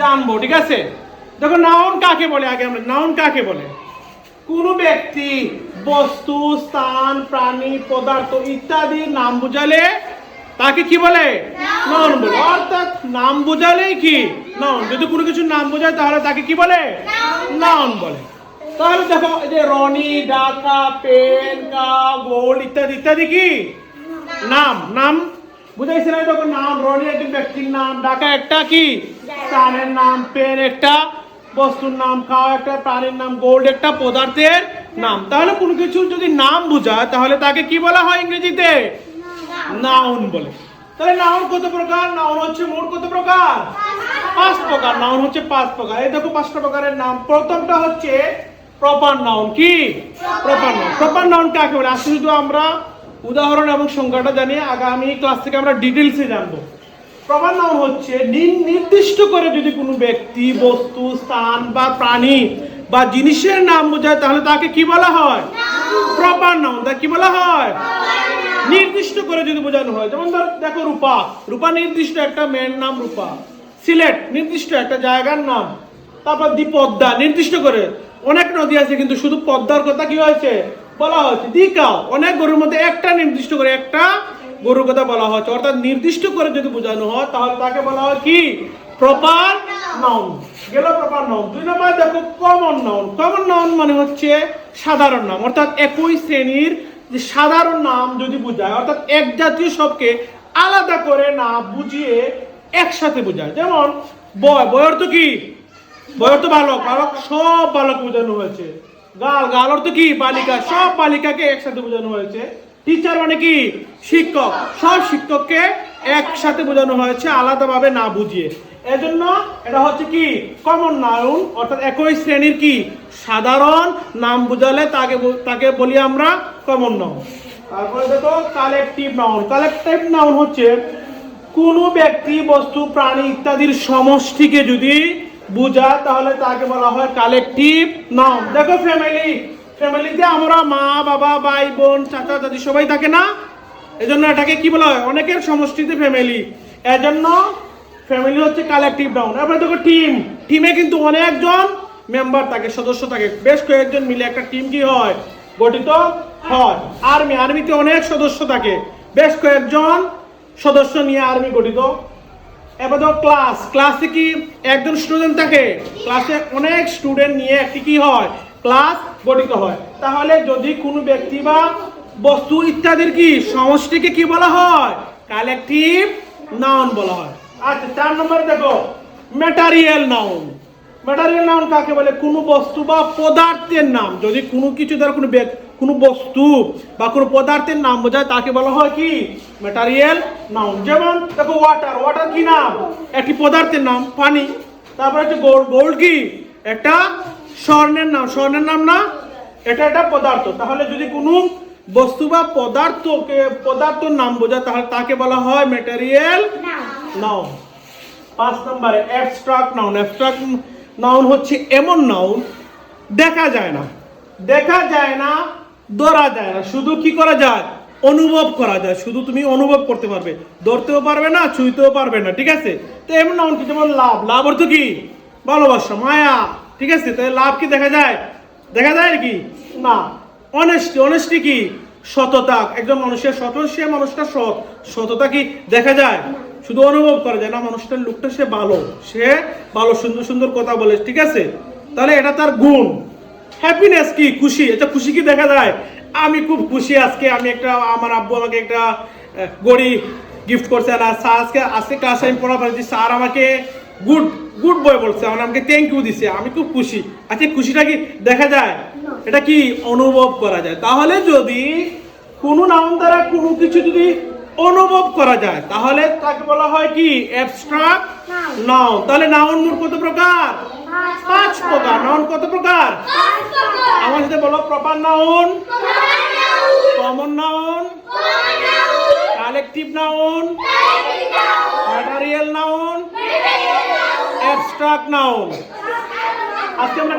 জানবো, ঠিক আছে? দেখো নাউন কাকে বলে, আগে আমরা নাউন কাকে বলে। কোন ব্যক্তি, বস্তু, স্থান, প্রাণী, পদার্থ ইত্যাদি নাম বুঝালে তাকে কি বলে? নাউন বলে। অর্থাৎ নাম বুঝালেই কি নাউন। যদি কোনো কিছু নাম বোঝায় তাহলে তাকে কি বলে? নাউন বলে। তাহলে দেখো এই যে রনি, ডাকা, পেন, কাপ, গোল্ড ইত্যাদি ইত্যাদি কি নাম। নাম বুঝাইছে না? দেখো নাম, রনি একজন ব্যক্তির নাম, ডাকা একটা কি স্থানের নাম, পেন একটা বস্তুর নাম, খাওয়া একটা প্রাণীর নাম, গোল্ড একটা পদার্থের নাম। তাহলে কোনো কিছু যদি নাম বোঝায় তাহলে তাকে কি বলা হয় ইংরেজিতে? নাউন বলে। তাহলে নাউন কত প্রকার? নাউন হচ্ছে মোট কত প্রকার? 5 প্রকার। নাউন হচ্ছে 5 প্রকার। এই দেখো 5টা প্রকারের নাম। প্রথমটা হচ্ছে প্রপার নাউন। কি প্রপার নাউন? প্রপার নাউন কাকে বলে আজকে শুধু আমরা উদাহরণ এবং সংজ্ঞাটা জানি, আগামী ক্লাস থেকে আমরা ডিটেইলসে জানবো। প্রপার নাউন হচ্ছে নির্দিষ্ট করে যদি কোনো ব্যক্তি, বস্তু, স্থান বা প্রাণী বা জিনিসের নাম বোঝায় তাহলে তাকে কি বলা হয়? Proper noun. তাকে কি বলা হয়? নির্দিষ্ট করে যদি বোঝানো হয়। যেমন ধর দেখো রূপা, রূপা নির্দিষ্ট একটা মেয়ের নাম রূপা। সিলেট নির্দিষ্ট একটা জায়গার নাম। তারপর পদ্মা নির্দিষ্ট করে, অনেক নদী আছে কিন্তু শুধু পদ্মার কথা কি হয়েছে বলা হয়েছে। দিকাও অনেক গরুর মধ্যে একটা নির্দিষ্ট করে একটা গরুর কথা বলা হয়েছে। অর্থাৎ নির্দিষ্ট করে যদি বোঝানো হয় তাহলে তাকে বলা হয় কি? Proper noun. গেল প্রপার নাউন। 2 নম্বর দেখো কমন নাউন। কমন নাউন মানে হচ্ছে সাধারণ নাম। অর্থাৎ একই শ্রেণীর যে সাধারণ নাম যদি বোঝায়, অর্থাৎ এক জাতীয় সবকে আলাদা করে না বুঝিয়ে একসাথে বোঝায়। যেমন বয়, বয় অর্থ কি? বয় অর্থ বালক, বালক সব বালক বোঝানো হয়েছে। গাল, গাল অর্থ কি? বালিকা, সব বালিকাকে একসাথে বোঝানো হয়েছে। টিচার মানে কি? শিক্ষক, সব শিক্ষককে একসাথে বোঝানো হয়েছে আলাদাভাবে না বুঝিয়ে। এজন্য এটা হচ্ছে কি কমন নাউন। অর্থাৎ একই শ্রেণীর কি সাধারণ নাম বোঝালে তাকে বলি আমরা কমন নাউন। তারপরে দেখো কালেকটিভ নাউন। কালেকটিভ নাউন হচ্ছে কোনো ব্যক্তি, বস্তু, প্রাণী ইত্যাদির সমষ্টিকে যদি বোঝায় তাহলে তাকে বলা হয় কালেকটিভ নাউন। দেখো ফ্যামিলি, ফ্যামিলিতে আমরা মা, বাবা, ভাই, বোন, চাচা, চাচি সবাই থাকে না? এজন্য এটাকে কি বলা হয়? অনেকের সমষ্টিতে ফ্যামিলি। এজন্য ফ্যামিলি হচ্ছে কালেকটিভ নাউন। এরপরে দেখো টিম। টিমে কিন্তু অনেকজন মেম্বার থাকে, সদস্য থাকে। বেশ কয়েকজন মিলে একটা টিম কি হয়? গঠিত হয়। আর্মি, আর্মিতে অনেক সদস্য থাকে, বেশ কয়েকজন সদস্য নিয়ে আর্মি গঠিত। এবার দেখো ক্লাস। ক্লাসে কি একজন স্টুডেন্ট থাকে? ক্লাসে অনেক স্টুডেন্ট নিয়ে একটি কি হয়? ক্লাস গঠিত হয়। তাহলে যদি কোনো ব্যক্তি বা বস্তু ইত্যাদির কি সমষ্টিকে কি বলা হয়? কালেকটিভ নাউন বলা হয়। আচ্ছা 4 নম্বরে দেখো ম্যাটেরিয়াল নাউন। ম্যাটেরিয়াল নাউন কাকে বলে? কোনো বস্তু বা পদার্থের নাম। যদি কোনো কিছু দ্বারা কোনো বস্তু বা কোনো পদার্থের নাম বোঝায় তাকে বলা হয় কি? Material noun. যেমন দেখো ওয়াটার। ওয়াটার কি নাম? একটি পদার্থের নাম, পানি। তারপরে হচ্ছে গোল্ড। গোল্ড কি? একটা স্বর্ণের নাম। স্বর্ণের নাম না? এটা একটা পদার্থ। তাহলে যদি কোনো বস্তু বা পদার্থের নাম বোঝায় তাহলে তাকে বলা হয় ম্যাটেরিয়াল নাউন। 5 নম্বরে অ্যাবস্ট্রাক্ট নাউন। অ্যাবস্ট্রাক্ট নাউন হচ্ছে এমন নাউন দেখা যায় না, দেখা যায় না, ধরা যায় না, শুধু কি করা যায়? অনুভব করা যায়। শুধু তুমি অনুভব করতে পারবে, ধরতেও পারবে না, ছুঁইতেও পারবে না, ঠিক আছে? তো এমন নাউন কি? যেমন লাভ। লাভ অর্থ কি? ভালোবাসা, মায়া, ঠিক আছে? তাহলে লাভ কি দেখা যায়? দেখা যায় কি না? অনেস্টি। অনেস্টি কি? সততা। একজন মানুষের সৎ, সে মানুষটা সৎ। সততা কি দেখা যায়? শুধু অনুভব করা যায় না। মানুষটার লোকটা সে ভালো, সুন্দর সুন্দর কথা বলে, ঠিক আছে? তাহলে এটা তার গুণ। হ্যাপিনেস কি? খুশি। এটা খুশি কি দেখা যায়? আমি খুব খুশি আজকে, আমার আব্বু আমাকে একটা গড়ি গিফট করছে। আর আজকে ক্লাসে আমি পড়া পারছি, স্যার আমাকে গুড বয় বলছে, আমাকে থ্যাংক ইউ দিছে, আমি খুব খুশি। আচ্ছা খুশিটা কি দেখা যায়? এটা কি অনুভব করা যায়। তাহলে যদি কোনো নাউন দ্বারা কোনো কিছু যদি অনুভব করা যায় তাহলে তাকে বলা হয় কি? Abstract noun. তাহলে নাউন মোট কত প্রকার? 5 প্রকার। নাউন কত প্রকার? আমার সাথে বলো। Proper noun, common noun, collective noun, material noun, abstract noun. আজকে আমরা